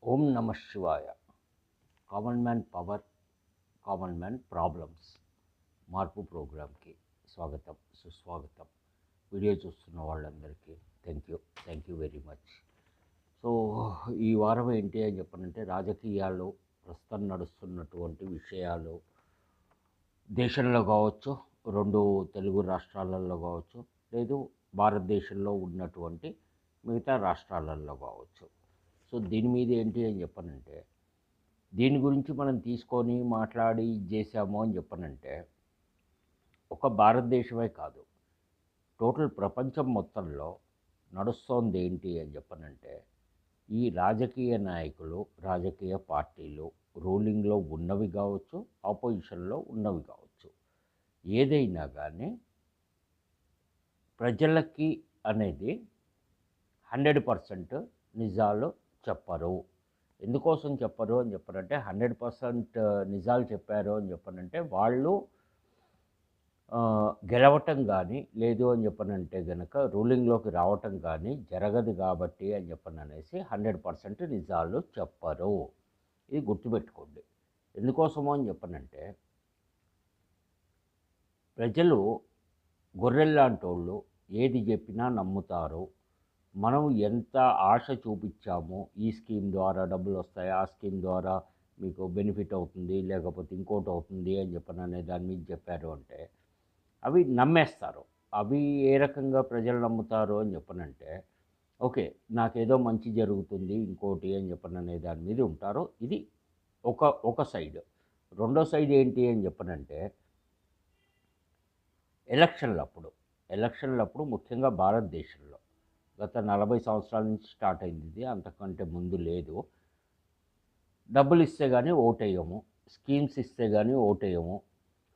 ఓం నమ శివాయ. Common man power, common man problems మార్పు ప్రోగ్రామ్కి స్వాగతం, సుస్వాగతం. వీడియో చూస్తున్న వాళ్ళందరికీ thank you very much. So ఈ వారం ఏంటి అని చెప్పనంటే, రాజకీయాలు ప్రస్తుతం నడుస్తున్నటువంటి విషయాలు దేశంలో కావచ్చు, రెండు తెలుగు రాష్ట్రాలలో కావచ్చు, లేదు భారతదేశంలో ఉన్నటువంటి మిగతా రాష్ట్రాలలో కావచ్చు. సో దీని మీద ఏంటి అని చెప్పనంటే, దీని గురించి మనం తీసుకొని మాట్లాడి చేసాము అని చెప్పనంటే, ఒక భారతదేశమే కాదు, టోటల్ ప్రపంచం మొత్తంలో నడుస్తోంది ఏంటి అని చెప్పనంటే, ఈ రాజకీయ నాయకులు, రాజకీయ పార్టీలు రూలింగ్లో ఉన్నవి కావచ్చు, ఆపోజిషన్లో ఉన్నవి కావచ్చు, ఏదైనా కానీ ప్రజలకి అనేది 100% నిజాలు చెప్పరు. ఎందుకోసం చెప్పరు అని చెప్పనంటే, 100% నిజాలు చెప్పారు అని చెప్పనంటే, వాళ్ళు గెలవటం కానీ, లేదు అని చెప్పనంటే కనుక రూలింగ్లోకి రావటం కానీ జరగదు కాబట్టి అని చెప్పననేసి 100% నిజాలు చెప్పరు. ఇది గుర్తుపెట్టుకోండి. ఎందుకోసమో అని చెప్పనంటే, ప్రజలు గొర్రెల్లాంటోళ్ళు, ఏది చెప్పినా నమ్ముతారు. మనం ఎంత ఆశ చూపించామో, ఈ స్కీమ్ ద్వారా డబ్బులు వస్తాయి, ఆ స్కీమ్ ద్వారా మీకు బెనిఫిట్ అవుతుంది, లేకపోతే ఇంకోటి అవుతుంది అని చెప్పననే దాని మీద చెప్పారు అంటే అవి నమ్మేస్తారు. అవి ఏ రకంగా ప్రజలు నమ్ముతారు అని చెప్పనంటే, ఓకే, నాకేదో మంచి జరుగుతుంది ఇంకోటి అని చెప్పననే దాని మీద ఉంటారు. ఇది ఒక సైడ్. రెండో సైడ్ ఏంటి అని చెప్పనంటే, ఎలక్షన్లప్పుడు ముఖ్యంగా భారతదేశంలో గత 40 సంవత్సరాల నుంచి స్టార్ట్ అయింది ఇది, అంతకంటే ముందు లేదు. డబ్బులు ఇస్తే కానీ ఓటేయము, స్కీమ్స్ ఇస్తే కానీ ఓటేయము,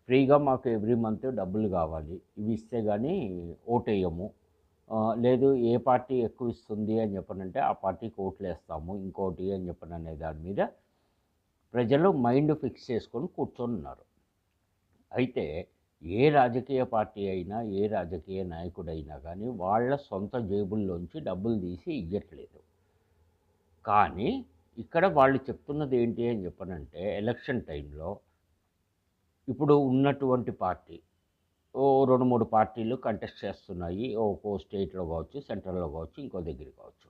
ఫ్రీగా మాకు ఎవ్రీ మంత్ డబ్బులు కావాలి, ఇవి ఇస్తే కానీ ఓటేయము, లేదు ఏ పార్టీ ఎక్కువ ఇస్తుంది అని చెప్పనంటే ఆ పార్టీకి ఓట్లు వేస్తాము, ఇంకోటి అని చెప్పననే దాని మీద ప్రజలు మైండ్ ఫిక్స్ చేసుకొని కూర్చొని ఉన్నారు. అయితే ఏ రాజకీయ పార్టీ అయినా, ఏ రాజకీయ నాయకుడైనా కానీ వాళ్ళ సొంత జేబుల్లోంచి డబ్బులు తీసి ఇవ్వట్లేదు. కానీ ఇక్కడ వాళ్ళు చెప్తున్నది ఏంటి అని చెప్పనంటే, ఎలక్షన్ టైంలో ఇప్పుడు ఉన్నటువంటి పార్టీ ఓ 2-3 పార్టీలు కంటెస్ట్ చేస్తున్నాయి. ఒక్కో స్టేట్లో కావచ్చు, సెంట్రల్లో కావచ్చు, ఇంకో దగ్గర కావచ్చు.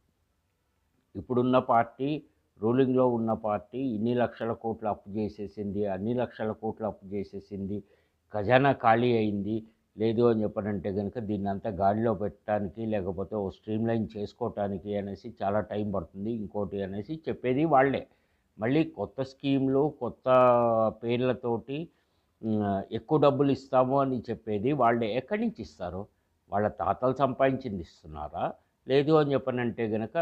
ఇప్పుడున్న పార్టీ, రూలింగ్లో ఉన్న పార్టీ ఇన్ని లక్షల కోట్లు అప్పు చేసేసింది, అన్ని లక్షల కోట్లు అప్పు చేసేసింది, ఖజానా ఖాళీ అయింది, లేదు అని చెప్పనంటే కనుక దీన్ని అంతా గాడిలో పెట్టడానికి, లేకపోతే ఓ స్ట్రీమ్ లైన్ చేసుకోవటానికి అనేసి చాలా టైం పడుతుంది, ఇంకోటి అనేసి చెప్పేది వాళ్ళే. మళ్ళీ కొత్త స్కీమ్లు, కొత్త పేర్లతోటి ఎక్కువ డబ్బులు ఇస్తాము అని చెప్పేది వాళ్ళే. ఎక్కడి నుంచి ఇస్తారు? వాళ్ళ తాతలు సంపాదించింది ఇస్తున్నారా? లేదు అని చెప్పనంటే గనక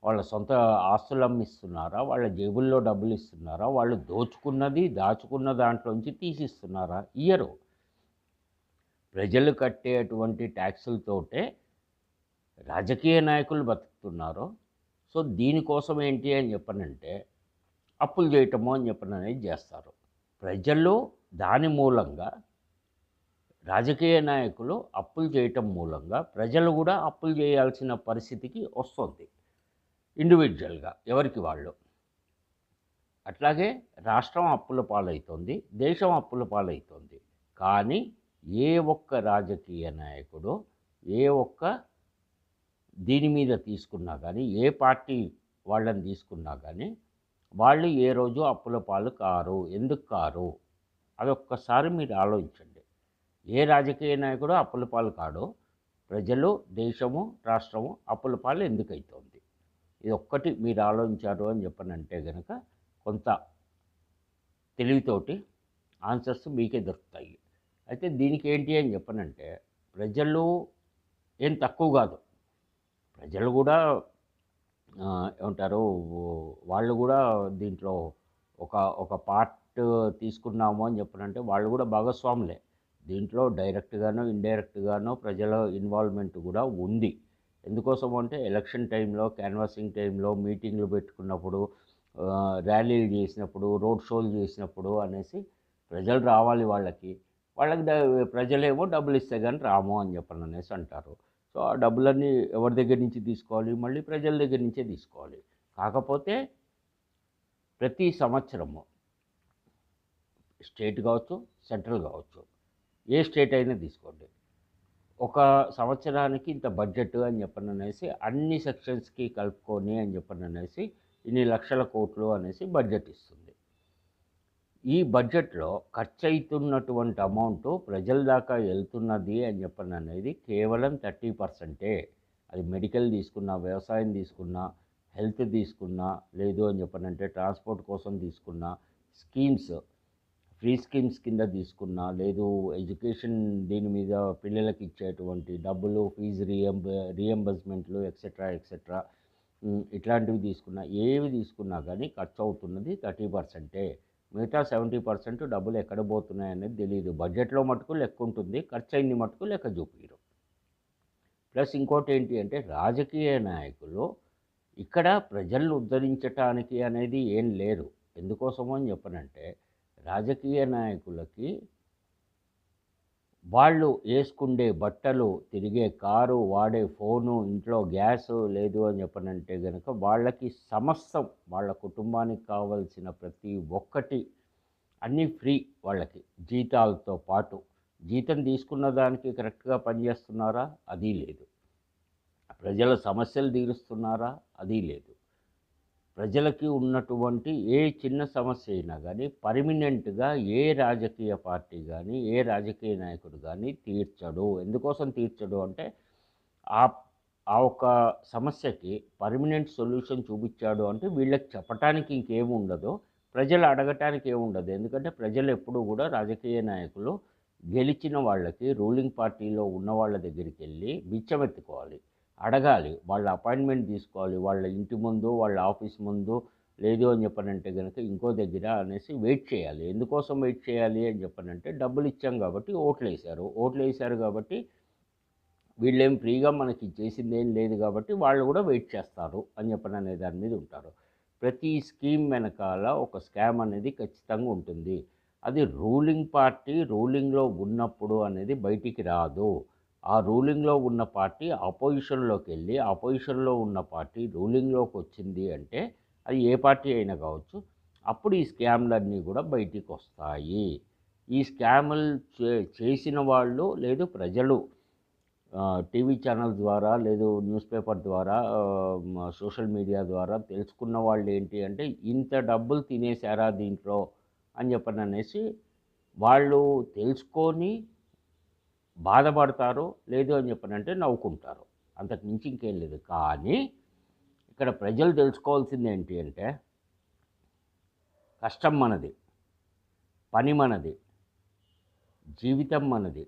వాళ్ళ సొంత ఆస్తులు అమ్మిస్తున్నారా? వాళ్ళ జేబుల్లో డబ్బులు ఇస్తున్నారా? వాళ్ళు దోచుకున్నది, దాచుకున్న దాంట్లోంచి తీసిస్తున్నారా? ఇయ్యరు. ప్రజలు కట్టేటువంటి ట్యాక్సులతోటే రాజకీయ నాయకులు బతుకుతున్నారు. సో దీనికోసం ఏంటి అని చెప్పనంటే, అప్పులు చేయటము అని చెప్పననేది చేస్తారు. ప్రజలు దాని మూలంగా, రాజకీయ నాయకులు అప్పులు చేయటం మూలంగా ప్రజలు కూడా అప్పులు చేయాల్సిన పరిస్థితికి వస్తుంది, ఇండివిజువల్గా ఎవరికి వాళ్ళు. అట్లాగే రాష్ట్రం అప్పుల పాలవుతుంది, దేశం అప్పుల పాలవుతుంది. కానీ ఏ ఒక్క రాజకీయ నాయకుడు, ఏ ఒక్క దీని మీద తీసుకున్నా కానీ, ఏ పార్టీ వాళ్ళని తీసుకున్నా కానీ వాళ్ళు ఏ రోజు అప్పుల పాలు కారు. ఎందుకు కారు? అదొక్కసారి మీరు ఆలోచించండి. ఏ రాజకీయ నాయకుడు అప్పుల పాలు కాడు. ప్రజలు, దేశము, రాష్ట్రము అప్పుల పాలు ఎందుకు అవుతుంది? ఇది ఒక్కటి మీరు ఆలోచించారు అని చెప్పనంటే కనుక కొంత తెలివితోటి ఆన్సర్స్ మీకే దొరుకుతాయి. అయితే దీనికి ఏంటి అని చెప్పనంటే, ప్రజలు ఏం తక్కువ కాదు. ప్రజలు కూడా ఏమంటారు, వాళ్ళు కూడా దీంట్లో ఒక ఒక పార్ట్ తీసుకున్నాము అని చెప్పనంటే వాళ్ళు కూడా భాగస్వాములే. దీంట్లో డైరెక్ట్గానో, ఇండైరెక్ట్గానో ప్రజల ఇన్వాల్వ్మెంట్ కూడా ఉంది. ఎందుకోసం అంటే ఎలక్షన్ టైంలో, క్యాన్వాసింగ్ టైంలో, మీటింగ్లు పెట్టుకున్నప్పుడు, ర్యాలీలు చేసినప్పుడు, రోడ్ షోలు చేసినప్పుడు అనేసి ప్రజలు రావాలి వాళ్ళకి. ప్రజలేమో డబ్బులు ఇస్తే కానీ రాము అని చెప్పననేసి అంటారు. సో ఆ డబ్బులన్నీ ఎవరి దగ్గర నుంచి తీసుకోవాలి? మళ్ళీ ప్రజల దగ్గర నుంచే తీసుకోవాలి. కాకపోతే ప్రతి సంవత్సరము స్టేట్ కావచ్చు, సెంట్రల్ కావచ్చు, ఏ స్టేట్ అయినా తీసుకోండి, ఒక సంవత్సరానికి ఇంత బడ్జెట్ అని చెప్పననేసి అన్ని సెక్షన్స్కి కలుపుకొని అని చెప్పననేసి ఇన్ని లక్షల కోట్లు అనేసి బడ్జెట్ ఇస్తుంది. ఈ బడ్జెట్లో ఖర్చు అవుతున్నటువంటి అమౌంట్ ప్రజల దాకా వెళ్తున్నది అని చెప్పననేది కేవలం 30%. అది మెడికల్ తీసుకున్నా, వ్యవసాయం తీసుకున్నా, హెల్త్ తీసుకున్నా, లేదు అని చెప్పనంటే ట్రాన్స్పోర్ట్ కోసం తీసుకున్నా, స్కీమ్స్ ఫ్రీ స్కీమ్స్ కింద తీసుకున్నా, లేదు ఎడ్యుకేషన్ దీని మీద పిల్లలకి ఇచ్చేటువంటి డబ్బులు, ఫీజు రీఎంబర్స్మెంట్లు ఎక్సెట్రా ఎక్సెట్రా ఇట్లాంటివి తీసుకున్నా, ఏవి తీసుకున్నా కానీ ఖర్చు అవుతున్నది 30%. మిగతా 70% డబ్బులు ఎక్కడ పోతున్నాయి అనేది తెలియదు. బడ్జెట్లో మటుకు లెక్క ఉంటుంది, ఖర్చు అయింది మటుకు లెక్క చూపించరు. ప్లస్ ఇంకోటి ఏంటి అంటే రాజకీయ నాయకులు ఇక్కడ ప్రజలను ఉద్ధరించటానికి అనేది ఏం లేరు. ఎందుకోసమో అని చెప్పనంటే రాజకీయ నాయకులకి వాళ్ళు వేసుకుండే బట్టలు, తిరిగే కారు, వాడే ఫోను, ఇంట్లో గ్యాసు లేదు అని చెప్పనంటే కనుక వాళ్ళకి సమస్తం వాళ్ళ కుటుంబానికి కావలసిన ప్రతి ఒక్కటి అన్నీ ఫ్రీ. వాళ్ళకి జీతాలతో పాటు జీతం తీసుకున్న దానికి కరెక్ట్గా పనిచేస్తున్నారా? అది లేదు. ప్రజల సమస్యలు తీరుస్తున్నారా? అది లేదు. ప్రజలకి ఉన్నటువంటి ఏ చిన్న సమస్య అయినా కానీ పర్మినెంట్గా ఏ రాజకీయ పార్టీ కానీ ఏ రాజకీయ నాయకుడు కానీ తీర్చడు. ఎందుకోసం తీర్చడు అంటే ఆ ఒక్క సమస్యకి పర్మనెంట్ సొల్యూషన్ చూపించాడు అంటే వీళ్ళకి చెప్పటానికి ఇంకేమి ఉండదు, ప్రజలు అడగటానికి ఏముండదు. ఎందుకంటే ప్రజలు ఎప్పుడూ కూడా రాజకీయ నాయకులు గెలిచిన వాళ్ళకి, రూలింగ్ పార్టీలో ఉన్న వాళ్ళ దగ్గరికి వెళ్ళి బిచ్చమెత్తుకోవాలి, అడగాలి, వాళ్ళ అపాయింట్మెంట్ తీసుకోవాలి, వాళ్ళ ఇంటి ముందు, వాళ్ళ ఆఫీస్ ముందు, లేదు అని చెప్పనంటే కనుక ఇంకో దగ్గర అనేసి వెయిట్ చేయాలి. ఎందుకోసం వెయిట్ చేయాలి అని చెప్పనంటే డబ్బులు ఇచ్చాం కాబట్టి ఓట్లు వేశారు కాబట్టి వీళ్ళేం ఫ్రీగా మనకి చేసింది ఏం లేదు కాబట్టి వాళ్ళు కూడా వెయిట్ చేస్తారు అని చెప్పననే దాని మీద ఉంటారు. ప్రతి స్కీమ్ వెనకాల ఒక స్కామ్ అనేది ఖచ్చితంగా ఉంటుంది. అది రూలింగ్ పార్టీ రూలింగ్లో ఉన్నప్పుడు అనేది బయటికి రాదు. ఆ రూలింగ్లో ఉన్న పార్టీ అపోజిషన్లోకి వెళ్ళి అపోజిషన్లో ఉన్న పార్టీ రూలింగ్లోకి వచ్చింది అంటే అది ఏ పార్టీ అయినా కావచ్చు, అప్పుడు ఈ స్కామ్లన్నీ కూడా బయటికి వస్తాయి. ఈ స్కాములు చేసిన వాళ్ళు లేదు ప్రజలు టీవీ ఛానల్ ద్వారా, లేదు న్యూస్ పేపర్ ద్వారా, సోషల్ మీడియా ద్వారా తెలుసుకున్న వాళ్ళు ఏంటి అంటే ఇంత డబ్బులు తినేశారా దీంట్లో అని చెప్పననేసి వాళ్ళు తెలుసుకొని బాధపడతారు, లేదు అని చెప్పనంటే నవ్వుకుంటారు. అంతకు మించి ఇంకేం లేదు. కానీ ఇక్కడ ప్రజలు తెలుసుకోవాల్సింది ఏంటి అంటే కష్టం మనది, పని మనది, జీవితం మనది,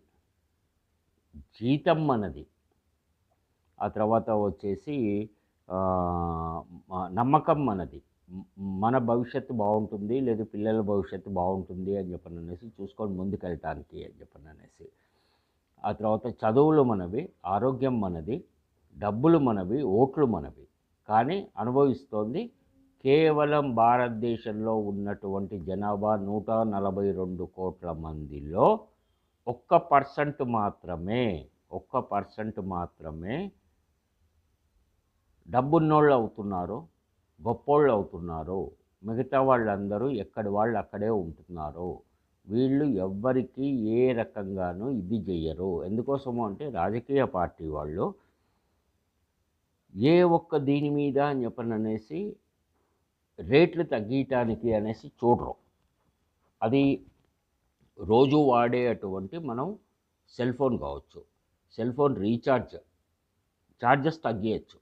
జీతం మనది, ఆ తర్వాత వచ్చేసి నమ్మకం మనది, మన భవిష్యత్తు బాగుంటుంది, లేదు పిల్లల భవిష్యత్తు బాగుంటుంది అని చెప్పననేసి చూసుకొని ముందుకెళ్ళటానికి అని చెప్పననేసి, ఆ తర్వాత చదువులు మనవి, ఆరోగ్యం మనది, డబ్బులు మనవి, ఓట్లు మనవి. కానీ అనుభవిస్తోంది కేవలం భారతదేశంలో ఉన్నటువంటి జనాభా 142 కోట్ల మందిలో 1% మాత్రమే డబ్బున్నోళ్ళు అవుతున్నారు, గొప్పోళ్ళు అవుతున్నారు. మిగతా వాళ్ళందరూ ఎక్కడి వాళ్ళు అక్కడే ఉంటున్నారు. వీళ్ళు ఎవ్వరికి ఏ రకంగానూ ఇది చెయ్యరు. ఎందుకోసము అంటే రాజకీయ పార్టీ వాళ్ళు ఏ ఒక్క దీని మీద అని చెప్పననేసి రేట్లు తగ్గించడానికి అనేసి చూడరు. అది రోజు వాడే అటువంటి మనం సెల్ ఫోన్ కావచ్చు, సెల్ ఫోన్ ఛార్జెస్ తగ్గించచ్చు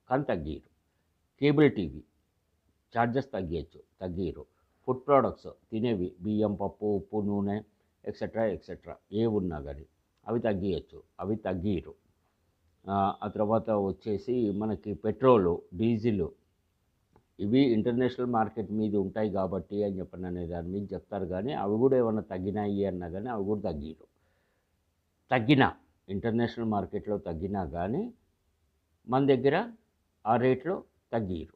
కానీ తగ్గిరు. కేబుల్ టీవీ ఛార్జెస్ తగ్గిరు. ఫుడ్ ప్రోడక్ట్స్ తినేవి బియ్యం, పప్పు, ఉప్పు, నూనె ఎక్సెట్రా ఏ ఉన్నా కానీ అవి తగ్గించచ్చు, అవి తగ్గిరు. ఆ తర్వాత వచ్చేసి మనకి పెట్రోలు, డీజిల్ ఇవి ఇంటర్నేషనల్ మార్కెట్ మీద ఉంటాయి కాబట్టి అని చెప్పననే దాని మీద చెప్తారు. కానీ అవి కూడా ఏమన్నా తగ్గినాయి అన్నా కానీ అవి కూడా తగ్గినా ఇంటర్నేషనల్ మార్కెట్లో తగ్గినా కానీ మన దగ్గర ఆ రేట్లో తగ్గిరు.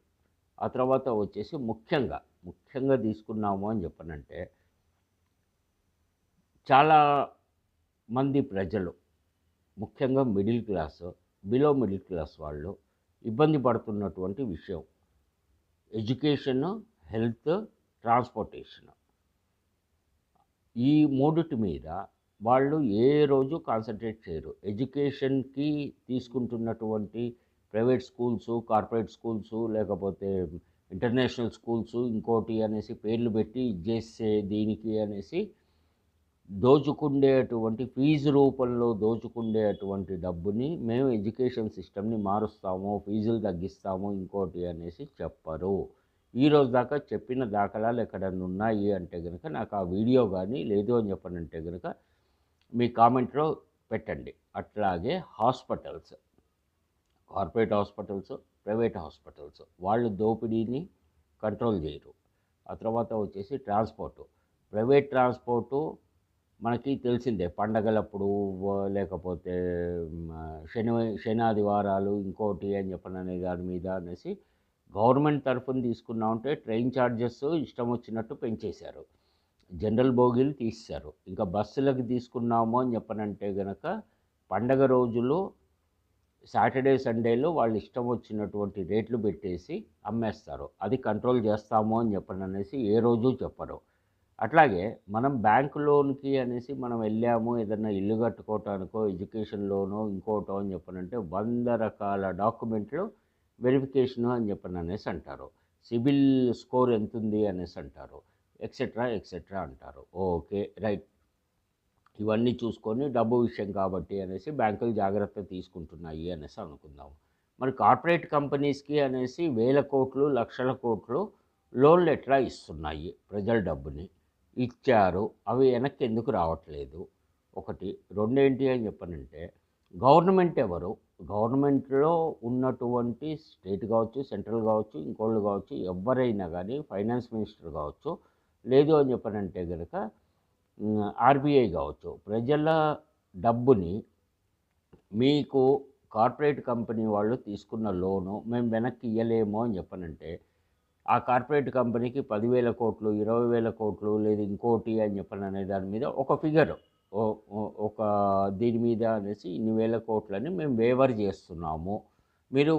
ఆ తర్వాత వచ్చేసి ముఖ్యంగా తీసుకున్నాము అని చెప్పనంటే చాలా మంది ప్రజలు ముఖ్యంగా middle class, below middle class వాళ్ళు ఇబ్బంది పడుతున్నటువంటి విషయం ఎడ్యుకేషన్, హెల్త్, ట్రాన్స్పోర్టేషన్. ఈ మూడిటి మీద వాళ్ళు ఏ రోజు కాన్సంట్రేట్ చేయరు. ఎడ్యుకేషన్‌కి తీసుకుంటున్నటువంటి ప్రైవేట్ స్కూల్సు, కార్పొరేట్ స్కూల్సు, లేకపోతే ఇంటర్నేషనల్ స్కూల్సు, ఇంకోటి అనేసి పేర్లు పెట్టి ఇది చేసే దీనికి అనేసి దోచుకుండేటువంటి ఫీజు రూపంలో దోచుకుండేటువంటి డబ్బుని మేము ఎడ్యుకేషన్ సిస్టమ్‌ని మారుస్తాము, ఫీజులు తగ్గిస్తాము, ఇంకోటి అనేసి చెప్పరు. ఈరోజు దాకా చెప్పిన దాఖలాలు ఎక్కడన్నా ఉన్నాయి అంటే గనుక నాకు ఆ వీడియో కానీ లేదు అని చెప్పనంటే గనుక మీ కామెంట్‌లో పెట్టండి. అట్లాగే hospitals, corporate hospitals, private hospitals వాళ్ళు దోపిడీని కంట్రోల్ చేయరు. ఆ తర్వాత వచ్చేసి ట్రాన్స్పోర్టు. ప్రైవేట్ ట్రాన్స్పోర్టు మనకి తెలిసిందే. పండగలప్పుడు లేకపోతే శనాదివారాలు ఇంకోటి అని చెప్పననే దాని మీద అనేసి గవర్నమెంట్ తరఫున తీసుకున్నామంటే ట్రైన్ ఛార్జెస్ ఇష్టం వచ్చినట్టు పెంచేశారు. జనరల్ బోగీలు తీసేశారు. ఇంకా బస్సులకు తీసుకున్నాము అని చెప్పనంటే గనక పండగ రోజులు సాటర్డే, సండేలో వాళ్ళు ఇష్టం వచ్చినటువంటి రేట్లు పెట్టేసి అమ్మేస్తారు. అది కంట్రోల్ చేస్తాము అని చెప్పననేసి ఏ రోజు చెప్పరు. అట్లాగే మనం బ్యాంక్ లోన్‌కి అనేసి మనం వెళ్ళాము ఏదన్నా ఇల్లు కట్టుకోవటానికో, ఎడ్యుకేషన్ లోనో, ఇంకోటో అని చెప్పనంటే 100 రకాల డాక్యుమెంట్లు వెరిఫికేషను అని చెప్పననేసి అంటారు. సిబిల్ స్కోర్ ఎంతుంది అనేసి అంటారు. ఎక్సెట్రా, ఎక్సెట్రా అంటారు. ఓకే. రైట్. ఇవన్నీ చూసుకొని డబ్బు విషయం కాబట్టి అనేసి బ్యాంకులు జాగ్రత్త తీసుకుంటున్నాయి అనేసి అనుకుందాం. మరి కార్పొరేట్ కంపెనీస్‌కి అనేసి వేల కోట్లు, లక్షల కోట్లు లోన్లు ఎట్లా ఇస్తున్నాయి ప్రజల డబ్బుని? ఇచ్చారు. అవి వెనక్కి ఎందుకు రావట్లేదు? ఒకటి. రెండేంటి అని చెప్పనంటే గవర్నమెంట్ ఎవరు? గవర్నమెంట్‌లో ఉన్నటువంటి స్టేట్ కావచ్చు, సెంట్రల్ కావచ్చు, ఇంకోళ్ళు కావచ్చు, ఎవ్వరైనా కానీ ఫైనాన్స్ మినిస్టర్ కావచ్చు, లేదు అని చెప్పనంటే గనక ఆర్‌బీఐ కావచ్చు. ప్రజల డబ్బుని మీకు కార్పొరేట్ కంపెనీ వాళ్ళు తీసుకున్న లోను మేము వెనక్కి ఇయ్యలేము అని చెప్పనంటే ఆ కార్పొరేట్ కంపెనీకి 10,000 కోట్లు, 20,000 కోట్లు లేదు ఇంకోటి అని చెప్పననే దాని మీద ఒక ఫిగర్ ఒక దీని మీద అనేసి ఇన్ని వేల కోట్లని మేము వేవర్ చేస్తున్నాము. మీరు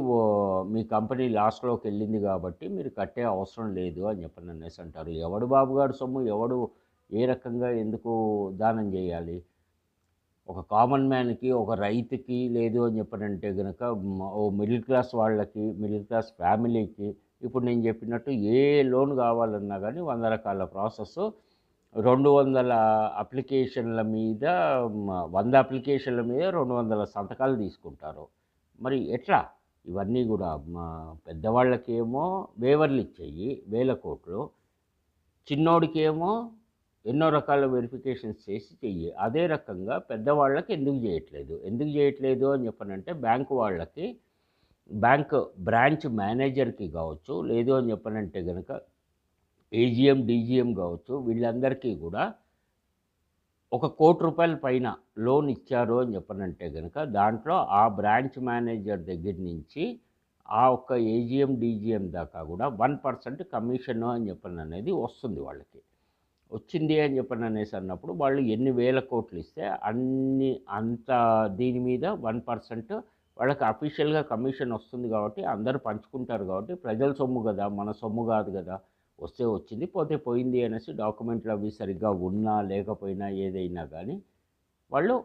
మీ కంపెనీ లాస్‌లోకి వెళ్ళింది కాబట్టి మీరు కట్టే అవసరం లేదు అని చెప్పననేసి అంటారు. ఎవడు బాబుగాడి సొమ్ము ఎవడు ఏ రకంగా ఎందుకు దానం చేయాలి? ఒక కామన్ మ్యాన్‌కి, ఒక రైతుకి లేదు అని చెప్పనంటే గనక ఓ మిడిల్ క్లాస్ వాళ్ళకి, మిడిల్ క్లాస్ ఫ్యామిలీకి ఇప్పుడు నేను చెప్పినట్టు ఏ లోన్ కావాలన్నా కానీ 100 రకాల ప్రాసెస్. 200 అప్లికేషన్ల మీద 100 అప్లికేషన్ల మీద 200 సంతకాలు తీసుకుంటారు. మరి ఎట్లా? ఇవన్నీ కూడా పెద్దవాళ్ళకేమో వేవర్లు ఇచ్చేయి వేల కోట్లు, చిన్నోడికేమో ఎన్నో రకాల వెరిఫికేషన్స్ చేసి చెయ్యి. అదే రకంగా పెద్దవాళ్ళకి ఎందుకు చేయట్లేదు? ఎందుకు చేయట్లేదు అని చెప్పనంటే బ్యాంకు వాళ్ళకి, బ్యాంక్ బ్రాంచ్ మేనేజర్‌కి కావచ్చు, లేదు అని చెప్పనంటే గనక ఏజీఎం, డీజీఎం కావచ్చు, వీళ్ళందరికీ కూడా ఒక ₹1,00,00,000 పైన లోన్ ఇచ్చారు అని చెప్పనంటే గనక దాంట్లో ఆ బ్రాంచ్ మేనేజర్ దగ్గర నుంచి ఆ ఒక్క ఏజీఎం, డీజీఎం దాకా కూడా 1% కమిషను అని చెప్పననేది వస్తుంది వాళ్ళకి. వచ్చింది అని చెప్పననేసి అన్నప్పుడు వాళ్ళు ఎన్ని వేల కోట్లు ఇస్తే అంత దీని మీద 1% వాళ్ళకి అఫీషియల్‌గా కమిషన్ వస్తుంది కాబట్టి అందరూ పంచుకుంటారు కాబట్టి ప్రజల సొమ్ము కదా! మన సొమ్ము కాదు కదా! వస్తే వచ్చింది, పోతే పోయింది అనేసి డాక్యుమెంట్లు అవి సరిగ్గా ఉన్నా లేకపోయినా ఏదైనా కానీ వాళ్ళు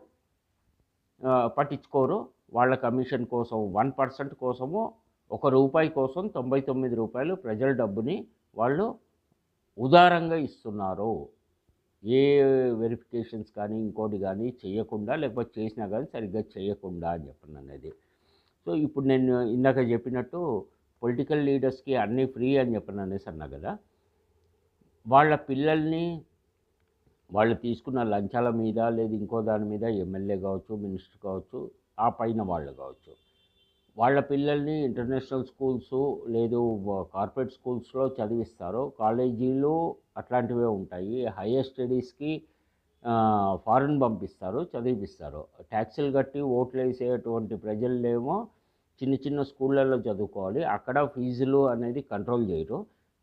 పట్టించుకోరు. వాళ్ళ కమిషన్ కోసం 1% కోసము ₹1 కోసం ₹99 ప్రజల డబ్బుని వాళ్ళు ఉదారంగా ఇస్తున్నారు. ఏ వెరిఫికేషన్స్ కానీ ఇంకోటి కానీ చేయకుండా, లేకపోతే చేసినా కానీ సరిగ్గా చేయకుండా అని చెప్పననేది. సో ఇప్పుడు నేను ఇందాక చెప్పినట్టు పొలిటికల్ లీడర్స్‌కి అన్నీ ఫ్రీ అని చెప్పననేసి అన్నా కదా! వాళ్ళ పిల్లల్ని వాళ్ళు తీసుకున్న లంచాల మీద లేదు ఇంకో దాని మీద ఎమ్మెల్యే కావచ్చు, మినిస్టర్ కావచ్చు, ఆ పైన వాళ్ళు కావచ్చు, వాళ్ళ పిల్లల్ని ఇంటర్నేషనల్ స్కూల్సు లేదు కార్పొరేట్ స్కూల్స్‌లో చదివిస్తారు. కాలేజీలు అట్లాంటివే ఉంటాయి. హైయర్ స్టడీస్‌కి ఫారెన్ పంపిస్తారు, చదివిపిస్తారు. ట్యాక్సులు కట్టి ఓట్లేసేటువంటి ప్రజలేమో చిన్న చిన్న స్కూళ్ళల్లో చదువుకోవాలి. అక్కడ ఫీజులు అనేది కంట్రోల్ చేయరు.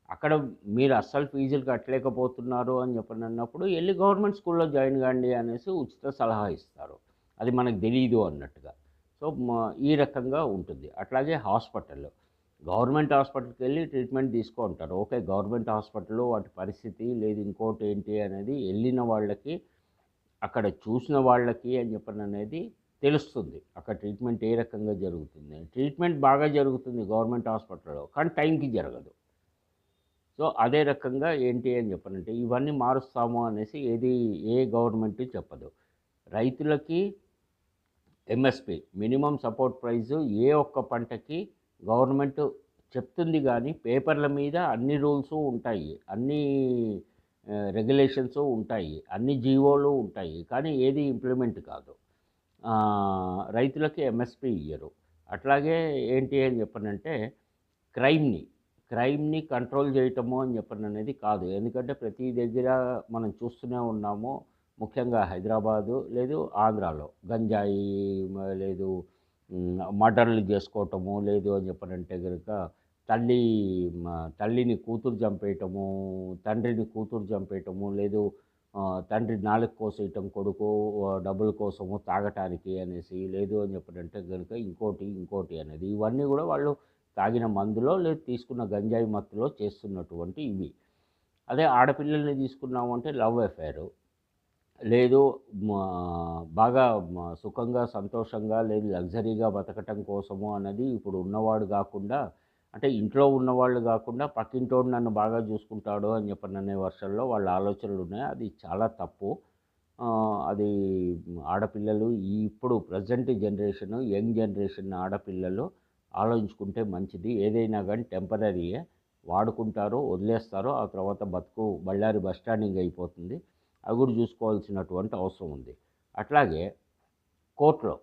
అక్కడ మీరు అస్సలు ఫీజులు కట్టలేకపోతున్నారు అని చెప్పనన్నప్పుడు ఎళ్లి గవర్నమెంట్ స్కూల్‌లో జాయిన్ కాండి అనేసి ఉచిత సలహా ఇస్తారు. అది మనకు తెలీదు అన్నట్టుగా. సో ఈ రకంగా ఉంటుంది. అట్లాగే హాస్పిటల్. గవర్నమెంట్ హాస్పిటల్కి వెళ్ళి ట్రీట్మెంట్ తీసుకో అంటారు. ఓకే, గవర్నమెంట్ హాస్పిటల్లో వాటి పరిస్థితి లేదు ఇంకోటి ఏంటి అనేది వెళ్ళిన వాళ్ళకి, అక్కడ చూసిన వాళ్ళకి అని చెప్పననేది తెలుస్తుంది. అక్కడ ట్రీట్మెంట్ ఏ రకంగా జరుగుతుంది. ట్రీట్మెంట్ బాగా జరుగుతుంది గవర్నమెంట్ హాస్పిటల్‌లో. కానీ టైంకి జరగదు. సో, అదే రకంగా ఏంటి అని చెప్పనంటే ఇవన్నీ మారుస్తాము అనేసి ఏ గవర్నమెంట్ చెప్పదు. రైతులకి ఎంఎస్‌పి మినిమమ్ సపోర్ట్ ప్రైస్ ఏ ఒక్క పంటకి గవర్నమెంట్ చెప్తుంది గానీ, పేపర్ల మీద అన్ని రూల్సు ఉంటాయి. అన్నీ రెగ్యులేషన్స్ ఉంటాయి. అన్ని జీవోలు ఉంటాయి. కానీ ఏది ఇంప్లిమెంట్ కాదు. రైతులకి ఎంఎస్‌పి ఇయ్యరు. అట్లాగే ఏంటి అని చెప్పనంటే క్రైమ్‌ని కంట్రోల్ చేయటము అని చెప్పననేది కాదు. ఎందుకంటే ప్రతి దగ్గర మనం చూస్తూనే ఉన్నాము. ముఖ్యంగా హైదరాబాదు లేదు ఆంధ్రాలో గంజాయి లేదు మర్డర్‌లు చేసుకోవటము, లేదు అని చెప్పనంటే గనుక తల్లి తల్లిని కూతురు చంపేయటము, తండ్రిని కూతురు చంపేయటము, లేదు తండ్రి నాలుక కోసేయటం కొడుకు డబ్బుల కోసము తాగటానికి అనేసి, లేదు అని చెప్పనంటే గనుక ఇంకోటి అనేది. ఇవన్నీ కూడా వాళ్ళు తాగిన మందులో లేదు తీసుకున్న గంజాయి మత్తులో చేస్తున్నటువంటి ఇవి. అదే ఆడపిల్లల్ని తీసుకున్నామంటే లవ్ అఫైరు, లేదు బాగా సుఖంగా సంతోషంగా లేదు లగ్జరీగా బతకటం కోసము అన్నది ఇప్పుడు ఉన్నవాడు కాకుండా, అంటే ఇంట్లో ఉన్నవాళ్ళు కాకుండా పక్కింటోడు నన్ను బాగా చూసుకుంటాడు అని చెప్పననే వర్షంలో వాళ్ళ ఆలోచనలు ఉన్నాయి. అది చాలా తప్పు. అది ఆడపిల్లలు ఇప్పుడు ప్రజెంట్ జనరేషను యంగ్ జనరేషన్ ఆడపిల్లలు ఆలోచించుకుంటే మంచిది. ఏదైనా కానీ టెంపరరీయే, వాడుకుంటారు, వదిలేస్తారు. ఆ తర్వాత బతుకు బళ్ళారి బస్ స్టాండింగ్ అయిపోతుంది. అవి కూడా చూసుకోవాల్సినటువంటి అవసరం ఉంది. అట్లాగే కోర్టులో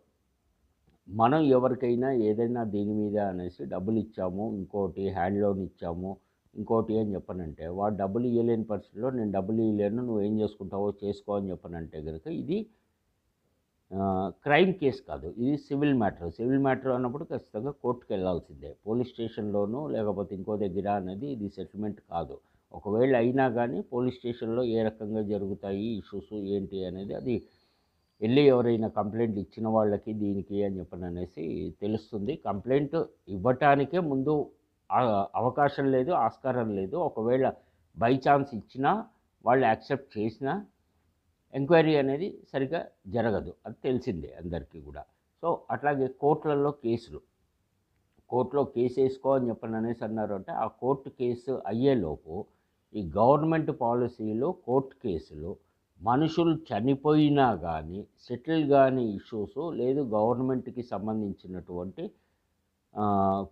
మనం ఎవరికైనా ఏదైనా దీని మీద అనేసి డబ్బులు ఇచ్చాము, ఇంకోటి హ్యాండ్ లోన్ ఇచ్చాము, ఇంకోటి అని చెప్పనంటే వాడు డబ్బులు ఇవ్వలేని పరిస్థితిలో నేను డబ్బులు ఇవ్వలేను నువ్వేం చేసుకుంటావో చేసుకో అని చెప్పనంటే కనుక ఇది క్రైమ్ కేస్ కాదు, ఇది సివిల్ మ్యాటర్. సివిల్ మ్యాటర్ అన్నప్పుడు ఖచ్చితంగా కోర్టుకు వెళ్ళాల్సిందే. పోలీస్ స్టేషన్లోనూ లేకపోతే ఇంకో దగ్గర అనేది ఇది సెటిల్మెంట్ కాదు. ఒకవేళ అయినా కానీ పోలీస్ స్టేషన్లో ఏ రకంగా జరుగుతాయి ఇష్యూస్ ఏంటి అనేది అది వెళ్ళి ఎవరైనా కంప్లైంట్ ఇచ్చిన వాళ్ళకి దీనికి అని చెప్పననేసి తెలుస్తుంది. కంప్లైంట్ ఇవ్వటానికే ముందు అవకాశం లేదు, ఆస్కారం లేదు. ఒకవేళ బై ఛాన్స్ ఇచ్చినా వాళ్ళు యాక్సెప్ట్ చేసినా ఎంక్వైరీ అనేది సరిగ్గా జరగదు. అది తెలిసిందే అందరికీ కూడా. సో, అట్లాగే కోర్టులలో కోర్టులో కేసు వేసుకో అని చెప్పననేసి అన్నారు. అంటే ఆ కోర్టు కేసు అయ్యేలోపు ఈ గవర్నమెంట్ పాలసీలు, కోర్టు కేసులు మనుషులు చనిపోయినా కానీ సెటిల్ కాని ఇష్యూస్, లేదు గవర్నమెంట్‌కి సంబంధించినటువంటి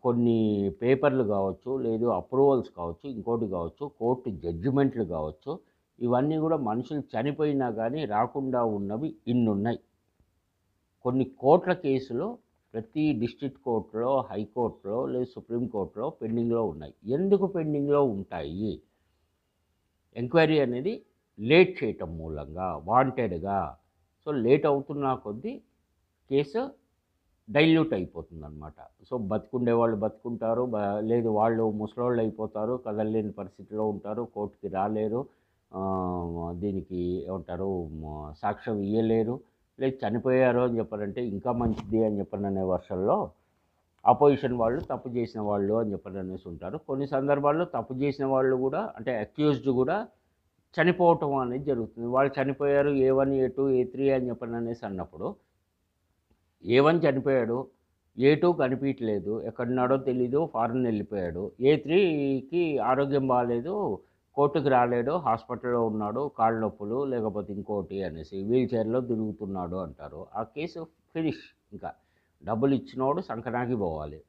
కొన్ని పేపర్లు కావచ్చు, లేదు అప్రూవల్స్ కావచ్చు, ఇంకోటి కావచ్చు, కోర్టు జడ్జిమెంట్లు కావచ్చు, ఇవన్నీ కూడా మనుషులు చనిపోయినా కానీ రాకుండా ఉన్నవి ఇన్నున్నాయి. కొన్ని కోట్ల కేసులు ప్రతి డిస్ట్రిక్ట్ కోర్టులో, హైకోర్టులో, లేదు సుప్రీంకోర్టులో పెండింగ్‌లో ఉన్నాయి. ఎందుకు పెండింగ్‌లో ఉంటాయి? ఎంక్వైరీ అనేది లేట్ చేయటం మూలంగా, వాంటెడ్‌గా. సో, లేట్ అవుతున్న కొద్దీ కేసు డైల్యూట్ అయిపోతుందన్నమాట. సో, బతికుండేవాళ్ళు బతుకుంటారు, లేదు వాళ్ళు ముసలోళ్ళు అయిపోతారు, కదలలేని పరిస్థితిలో ఉంటారు, కోర్టుకి రాలేరు, దీనికి ఏమంటారు సాక్ష్యం ఇయ్యలేరు, లేదు చనిపోయారు అని చెప్పారంటే ఇంకా మంచిది అని చెప్పననే వర్షంలో అపోజిషన్ వాళ్ళు తప్పు చేసిన వాళ్ళు అని చెప్పననేసి ఉంటారు. కొన్ని సందర్భాల్లో తప్పు చేసిన వాళ్ళు కూడా, అంటే అక్యూజ్డ్ కూడా చనిపోవటం అనేది జరుగుతుంది. వాళ్ళు చనిపోయారు A1, A2, A3 అని చెప్పననేసి అన్నప్పుడు A1 చనిపోయాడు, A2 కనిపించలేదు, ఎక్కడున్నాడో తెలీదు, ఫారెన్ వెళ్ళిపోయాడు. A3కి ఆరోగ్యం బాగాలేదు, కోర్టుకు రాలేడు, హాస్పిటల్లో ఉన్నాడు, కాళ్ళ నొప్పులు లేకపోతే ఇంకోటి అనేసి వీల్ చైర్లో తిరుగుతున్నాడు అంటారు. ఆ కేసు ఫినిష్. ఇంకా డబ్బులు ఇచ్చినోడు సంకనాకి పోవాలి.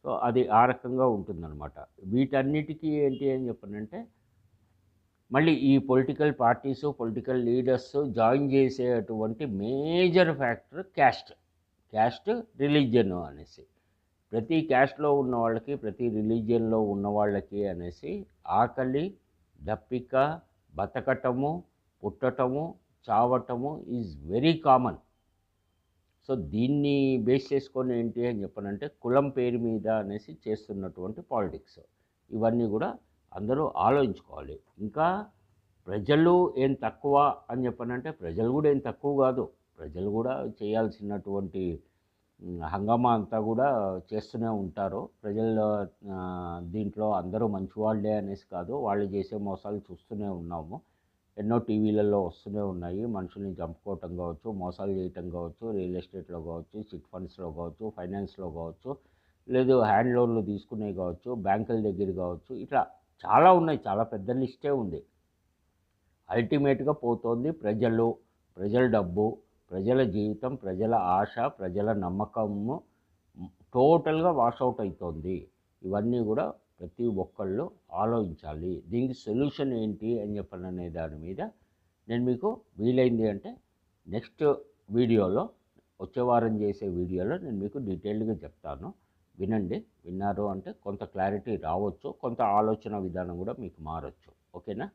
సో, అది ఆ రకంగా ఉంటుందన్నమాట. వీటన్నిటికీ ఏంటి అని చెప్పనంటే మళ్ళీ ఈ political parties, political leaders join చేసేటువంటి మేజర్ ఫ్యాక్టర్ క్యాస్ట్, రిలీజియన్ అనేసి. ప్రతి క్యాస్ట్లో ఉన్న వాళ్ళకి, ప్రతి రిలీజియన్లో ఉన్న వాళ్ళకి అనేసి ఆకలి, దప్పిక, బతకటము, పుట్టటము, చావటము ఈజ్ వెరీ కామన్. సో, దీన్ని బేస్ చేసుకొని ఏంటి అని చెప్పనంటే కులం పేరు మీద అనేసి చేస్తున్నటువంటి పాలిటిక్స్. ఇవన్నీ కూడా అందరూ ఆలోచించుకోవాలి. ఇంకా ప్రజలు ఏం తక్కువ అని చెప్పనంటే ప్రజలు కూడా ఏం తక్కువ కాదు. ప్రజలు కూడా చేయాల్సినటువంటి హంగామా అంతా కూడా చేస్తూనే ఉంటారు. ప్రజల్లో దీంట్లో అందరూ మంచివాళ్ళే అనేసి కాదు, వాళ్ళు చేసే మోసాలు చూస్తూనే ఉన్నాము. ఎన్నో టీవీలలో వస్తూనే ఉన్నాయి. మనుషుల్ని చంపుకోవటం కావచ్చు, మోసాలు చేయటం కావచ్చు, రియల్ ఎస్టేట్‌లో కావచ్చు, చిట్ ఫండ్స్‌లో కావచ్చు, ఫైనాన్స్‌లో కావచ్చు, లేదు హ్యాండ్ లోన్‌లు తీసుకునేవి కావచ్చు, బ్యాంకుల దగ్గర కావచ్చు, ఇట్లా చాలా ఉన్నాయి. చాలా పెద్ద లిస్టే ఉంది. అల్టిమేట్‌గా పోతోంది ప్రజలు, ప్రజల డబ్బు, ప్రజల జీవితం, ప్రజల ఆశ, ప్రజల నమ్మకము టోటల్‌గా వాష్ ఔట్ అయితోంది. ఇవన్నీ గూడా ప్రతి ఒక్కళ్ళు ఆలోచించాలి. దీనికి సొల్యూషన్ ఏంటి అని చెప్పననే దాని మీద నేను మీకు వీలైంది అంటే నెక్స్ట్ వీడియోలో, వచ్చే వారం చేసే వీడియోలో నేను మీకు డీటెయిల్డ్‌గా చెప్తాను. వినండి. విన్నారు అంటే కొంత క్లారిటీ రావచ్చు. కొంత ఆలోచన విధానం కూడా మీకు మారొచ్చు. ఓకేనా?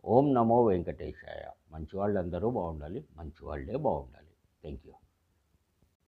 ఓం నమో వెంకటేశాయ. మంచివాళ్ళందరూ బాగుండాలి. మంచివాళ్ళే బాగుండాలి. Thank you.